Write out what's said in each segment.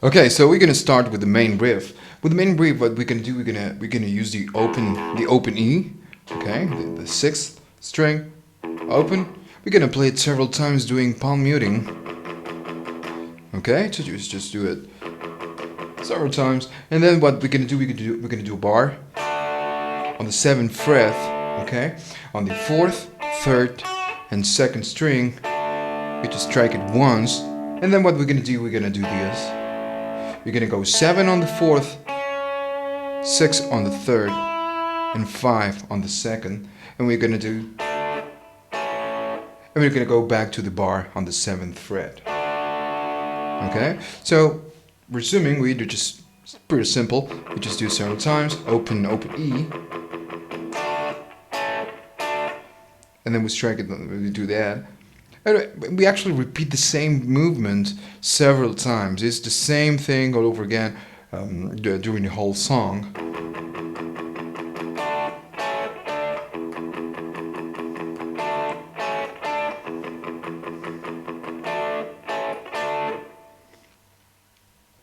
Okay, so we're gonna start with the main riff. With the main riff, what we're gonna do, we're gonna use the open E, okay, the sixth string, open. We're gonna play it several times doing palm muting. Okay, so just do it several times, and then what we're gonna do, we're gonna do a bar on the 7th fret, okay, on the 4th, 3rd, and 2nd string. We just strike it once, and then what we're gonna do this. We're gonna go 7 on the 4th, 6 on the 3rd, and 5 on the 2nd, and we're gonna go back to the bar on the 7th fret. Okay, so resuming, we do just pretty simple. We just do several times, open E, and then we strike it. We do that. And we actually repeat the same movement several times. It's the same thing all over again during the whole song.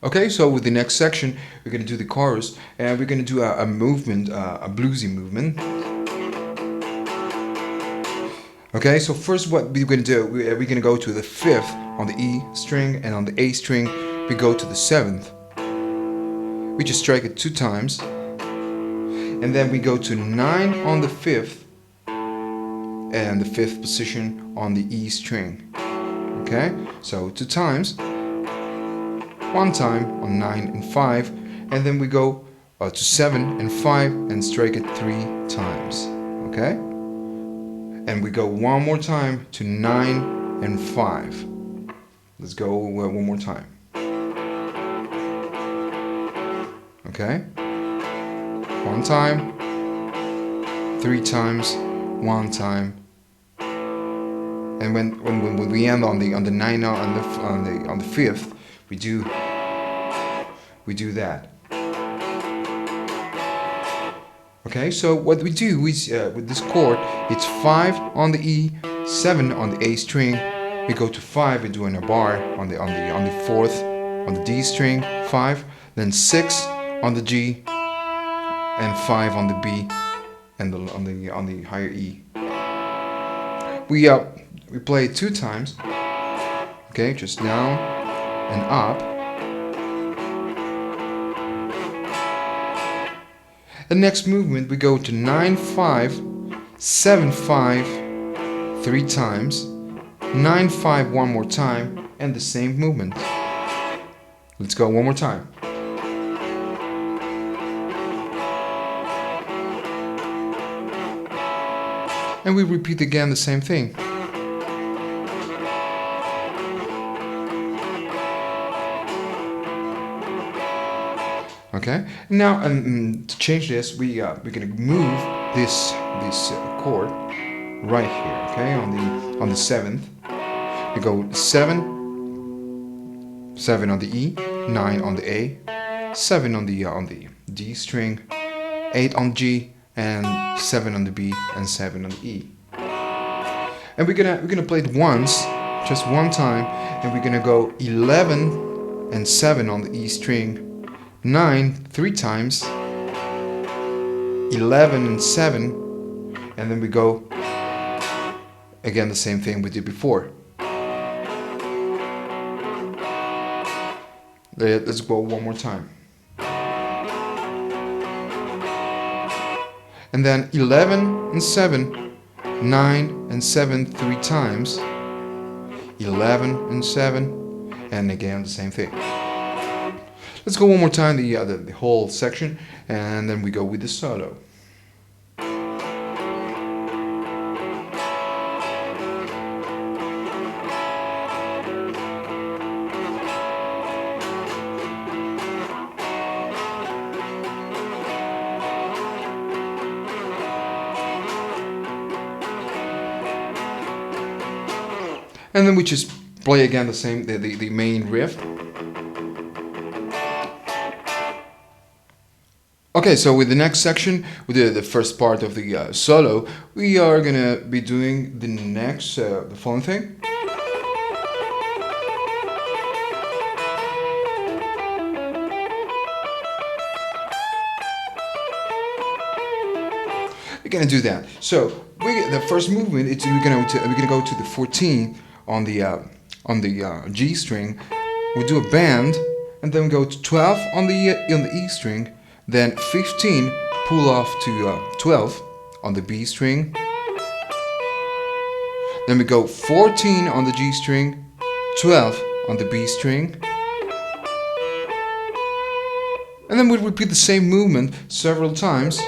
Okay, so with the next section, we're going to do the chorus, and we're going to do a movement, a bluesy movement. Okay, so first what we're going to do, we're going to go to the 5th on the E string, and on the A string, we go to the 7th. We just strike it 2 times, and then we go to 9 on the 5th, and the 5th position on the E string. Okay, so 2 times, 1 time on 9 and 5, and then we go to 7 and 5 and strike it 3 times. Okay? And we go one more time to 9 and 5. Let's go one more time. Okay? 1 time, 3 times, 1 time. And when we end on the 9 on the 5th, we do that. Okay, so what we do is with this chord, it's 5 on the E, 7 on the A string. We go to 5, we do in a bar on the 4th on the D string, 5, then 6 on the G, and 5 on the B, and on the higher E. We play it 2 times. Okay, just down and up. The next movement, we go to 9-5, 7-5 3 times, 9-5 one more time, and the same movement. Let's go one more time. And we repeat again the same thing. Okay. Now, to change this, we're gonna move this chord right here. Okay, on the 7th, we go 7 on the E, 9 on the A, 7 on the D string, 8 on G, and 7 on the B, and 7 on the E. And we're gonna play it once, just one time, and we're gonna go 11 and 7 on the E string. 9 3 times, 11 and 7, and then we go again the same thing we did before. Let's go one more time. And then 11 and 7, 9 and 7 3 times, 11 and 7, and again the same thing. Let's go one more time, the whole section, and then we go with the solo. And then we just play again the main riff. Okay, so with the next section, with the first part of the solo, we are gonna be doing the next, the following thing. we're gonna do that. So the first movement, we're gonna go to the 14 on the G string. We do a bend, and then we go to 12 on the E string. Then 15 pull off to 12 on the B string. Then we go 14 on the G string, 12 on the B string. And then we repeat the same movement several times.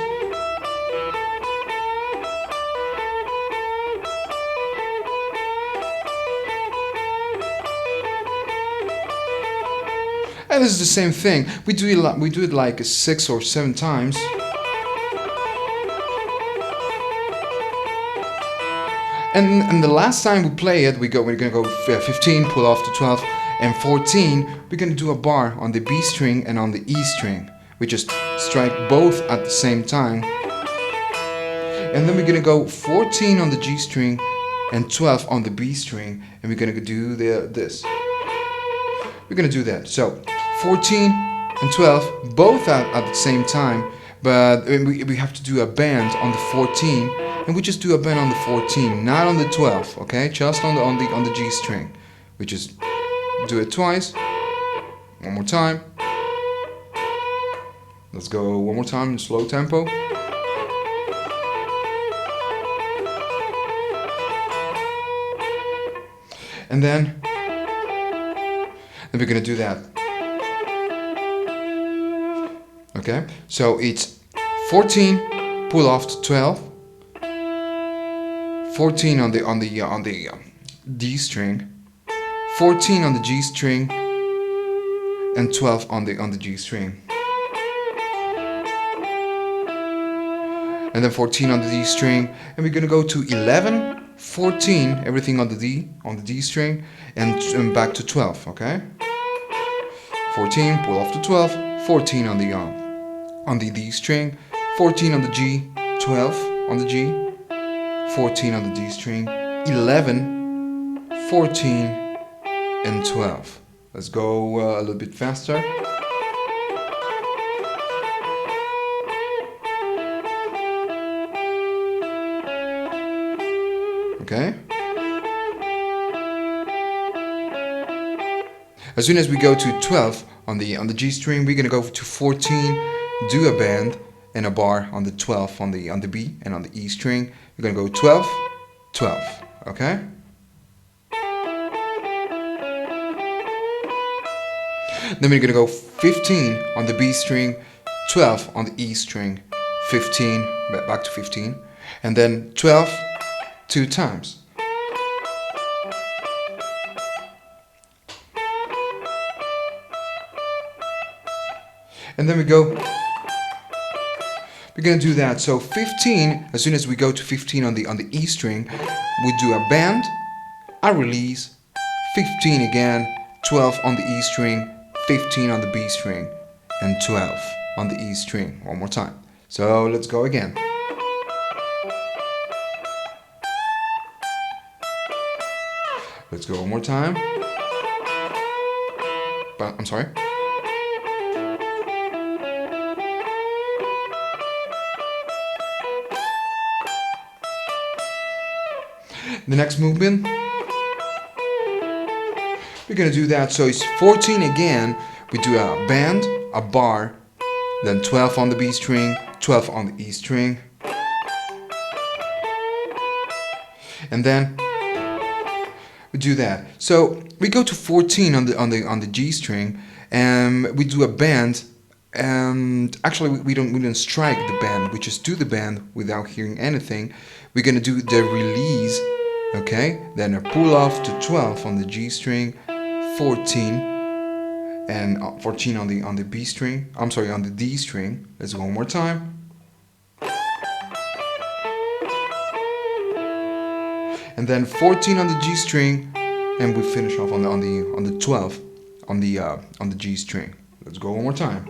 And this is the same thing. We do it like 6 or 7 times. And the last time we play it, we're gonna go 15, pull off to 12, and 14. We're gonna do a bar on the B string and on the E string. We just strike both at the same time. And then we're gonna go 14 on the G string and 12 on the B string, and we're gonna do this. We're gonna do that. So 14 and 12 both at the same time, but we have to do a bend on the 14, and we just do a bend on the 14, not on the 12, okay? Just on the G string. We just do it twice. One more time. Let's go one more time in slow tempo. And then we're gonna do that. Okay, so it's 14, pull off to 12, 14 on the D string, 14 on the G string, and 12 on the G string, and then 14 on the D string, and we're gonna go to 11, 14, everything on the D string, and back to 12. Okay, 14, pull off to 12, 14 on the D string, 14 on the G, 12 on the G, 14 on the D string, 11, 14, and 12. Let's go a little bit faster. Okay. As soon as we go to 12 on the G string, we're gonna go to 14, do a bend and a bar on the 12 on the B and on the E string. We're gonna go 12, 12. Okay. Then we're gonna go 15 on the B string, 12 on the E string, 15, back to 15, and then 12 2 times. And then we're gonna do that. So 15, as soon as we go to 15 on the E string, we do a bend, a release, 15 again, 12 on the E string, 15 on the B string, and 12 on the E string. One more time. So let's go again. Let's go one more time. But I'm sorry. The next movement, we're gonna do that. So it's 14 again. We do a bend, a bar, then 12 on the B string, 12 on the E string, and then we do that. So we go to 14 on the G string, and we do a bend. And actually, we don't strike the bend. We just do the bend without hearing anything. We're gonna do the release. Okay, then a pull off to 12 on the G string, 14, and 14 on the B string. I'm sorry, on the D string. Let's go one more time. And then 14 on the G string, and we finish off on the 12 on the G string. Let's go one more time.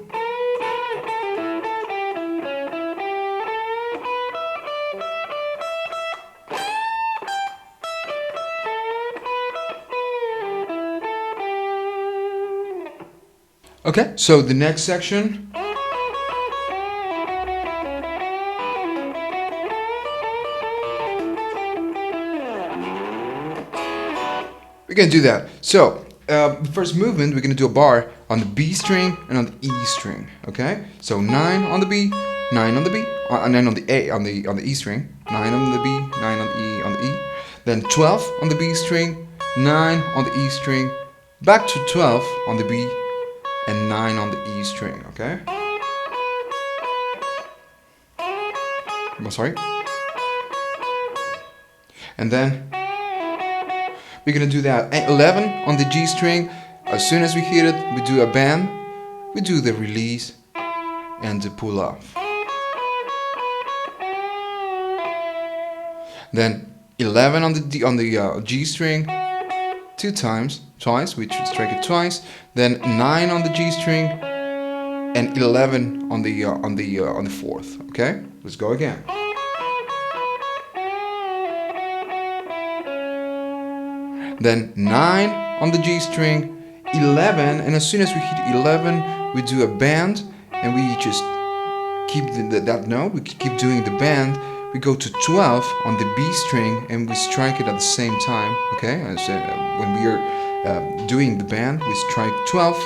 Okay, so the next section, we're gonna do that. So the first movement, we're gonna do a bar on the B string and on the E string. Okay, so 9 on the B, 9 on the B, 9 on the A on the E string, 9 on the B, 9 on the E on the E, then 12 on the B string, 9 on the E string, back to 12 on the B, and 9 on the E string. Okay. I'm sorry. And then we're gonna do that 11 on the G string. As soon as we hit it, we do a bend, we do the release and the pull off. Then 11 on the G string, twice. We strike it twice. Then 9 on the G string and 11 on the fourth. Okay, let's go again. Then 9 on the G string, 11, and as soon as we hit 11, we do a bend, and we just keep that note. We keep doing the bend. We go to 12 on the B string, and we strike it at the same time. Okay, when we are doing the bend, we strike 12.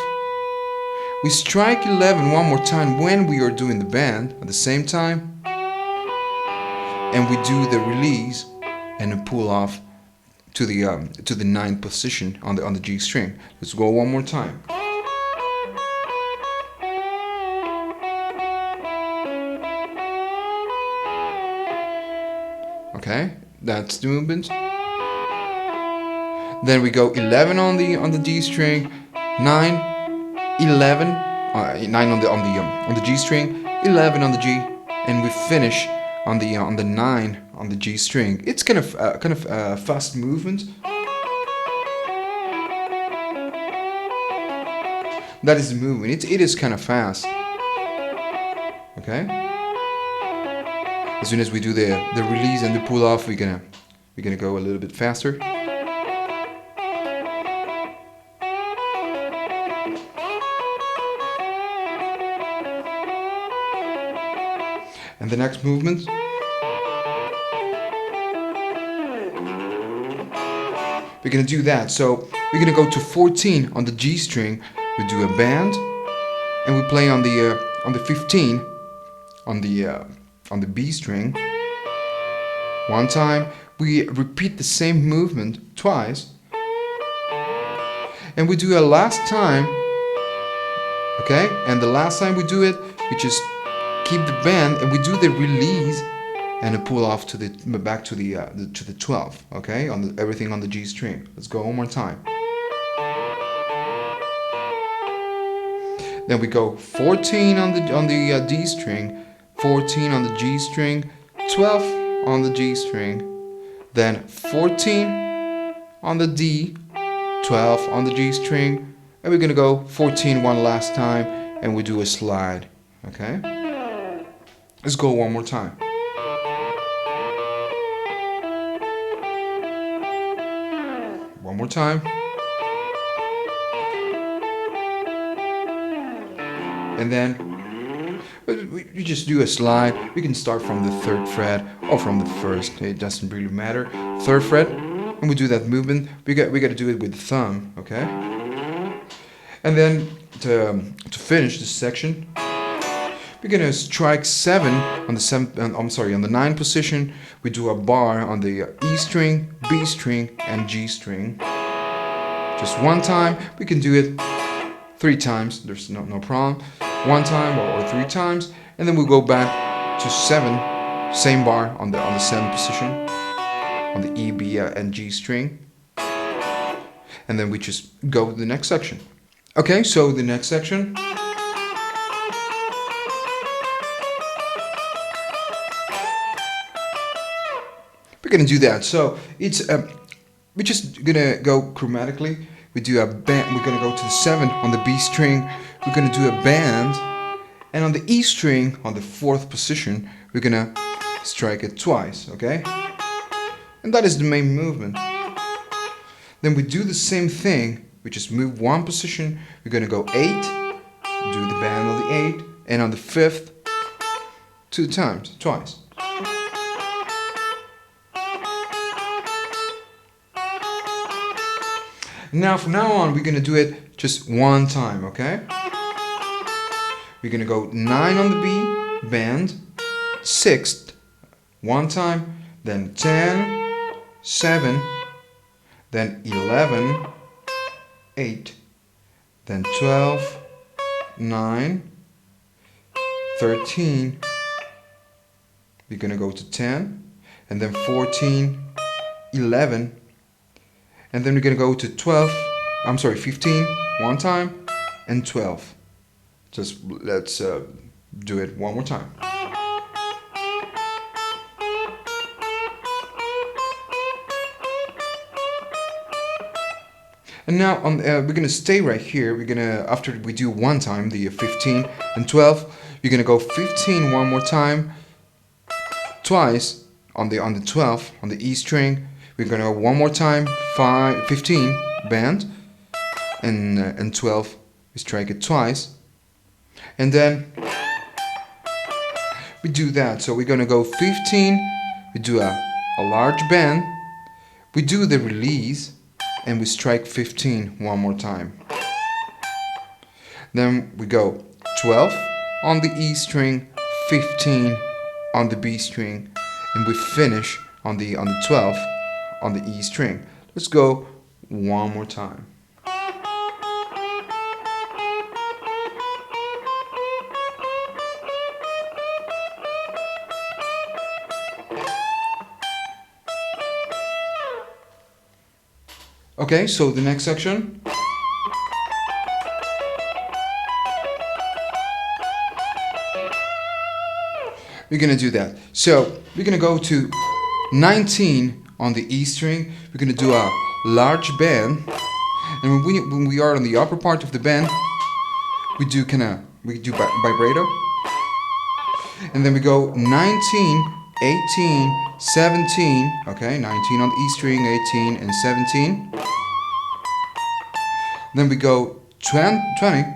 We strike 11 one more time when we are doing the bend at the same time, and we do the release and a pull off to the ninth position on the G string. Let's go one more time. Okay, that's the movement. Then we go 11 on the D string, 9, 11, 9 on the G string, 11 on the G, and we finish on the 9 on the G string. It's kind of fast movement. That is the movement. It is kind of fast. Okay. As soon as we do the release and the pull off, we're gonna go a little bit faster. And the next movement, we're gonna do that. So we're gonna go to 14 on the G string. We do a bend, and we play on the 15 on the B string. One time, we repeat the same movement twice, and we do a last time. Okay, and the last time we do it, we just keep the bend, and we do the release and a pull off to the back to the 12. Okay, everything on the G string. Let's go one more time. Then we go 14 on the D string, 14 on the G string, 12 on the G string, then 14 on the D, 12 on the G string, and we're gonna go 14 one last time, and we do a slide. Okay. Let's go one more time. One more time. And then we just do a slide. We can start from the 3rd fret or from the 1st. It doesn't really matter. 3rd fret, and we do that movement. We got to do it with the thumb, okay? And then to finish this section, we're gonna strike 7 on the 9 position. We do a bar on the E string, B string, and G string. Just one time. We can do it 3 times. There's no problem. 1 time or 3 times, and then we'll go back to 7, same bar on the 7th position on the E, B, and G string, and then we just go to the next section. Okay, so the next section. We're gonna do that. So it's we're just gonna go chromatically. We do a bend. We're gonna go to the 7 on the B string. We're gonna do a bend, and on the E string, on the 4th position, we're gonna strike it twice. Okay, and that is the main movement. Then we do the same thing. We just move 1 position. We're gonna go 8, do the bend on the 8, and on the 5th, 2 times, twice. Now from now on we're gonna do it just one time, okay? We're gonna go 9 on the B, bend, 6th, one time, then 10, 7, then 11, 8, then 12, 9, 13, we're gonna go to 10, and then 14, 11, and then we're gonna go to 15, one time, and 12. Just let's do it one more time. And now we're gonna stay right here. We're gonna, after we do one time, the 15 and 12, you're gonna go 15 one more time, twice on the 12 on the E string. We're gonna go one more time, 15 bend, and 12 we strike it twice, and then we do that. So we're gonna go 15, we do a large bend, we do the release, and we strike 15 one more time. Then we go 12 on the E string, 15 on the B string, and we finish on the 12 on the E string. Let's go one more time. Okay, so the next section. We're gonna do that. So we're gonna go to 19 on the E string. We're gonna do a large bend, and when we are on the upper part of the bend, we do vibrato, and then we go 19, 18, 17. Okay, 19 on the E string, 18 and 17. Then we go 20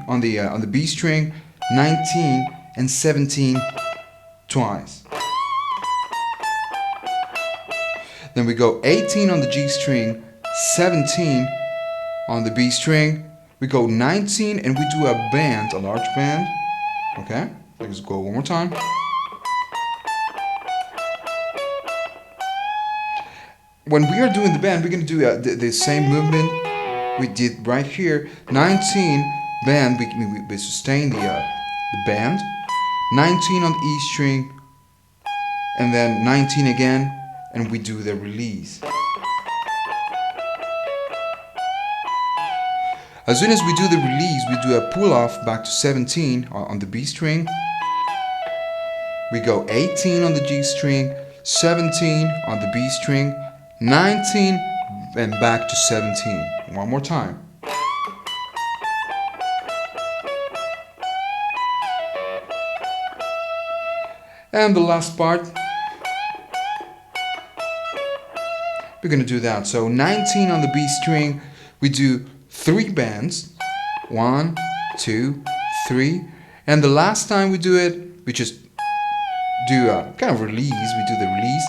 on the B string, 19 and 17 twice. Then we go 18 on the G string, 17 on the B string. We go 19 and we do a bend, a large bend. Okay, let's go one more time. When we are doing the bend, we're going to do the same movement we did right here. 19 bend, we sustain the bend. 19 on the E string, and then 19 again, and we do the release. As soon as we do the release, we do a pull off back to 17 on the B string. We go 18 on the G string, 17 on the B string, 19 and back to 17. One more time. And the last part, we're gonna do that. So 19 on the B string, we do 3 bends, 1, 2, 3, and the last time we do it, we just do a kind of release. We do the release.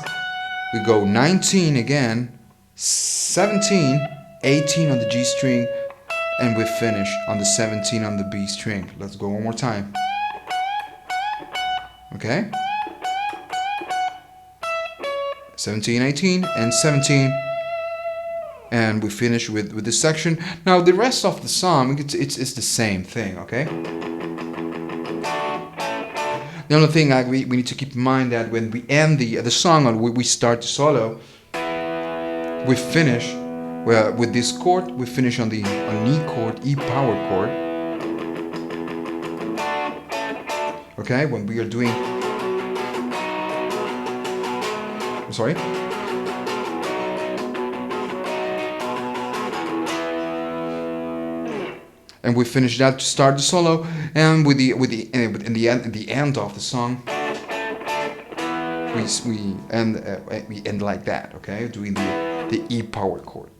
We go 19 again, 17, 18 on the G string, and we finish on the 17 on the B string. Let's go one more time. Okay? 17, 18, and 17, and we finish with this section. Now the rest of the song, it's the same thing, okay? The only thing we need to keep in mind that when we end the song or we start the solo, we finish with this chord. We finish on an E chord, E power chord. Okay, when we are doing. I'm sorry. And we finish that to start the solo, and in the end of the song, we end like that, okay, doing the E power chord.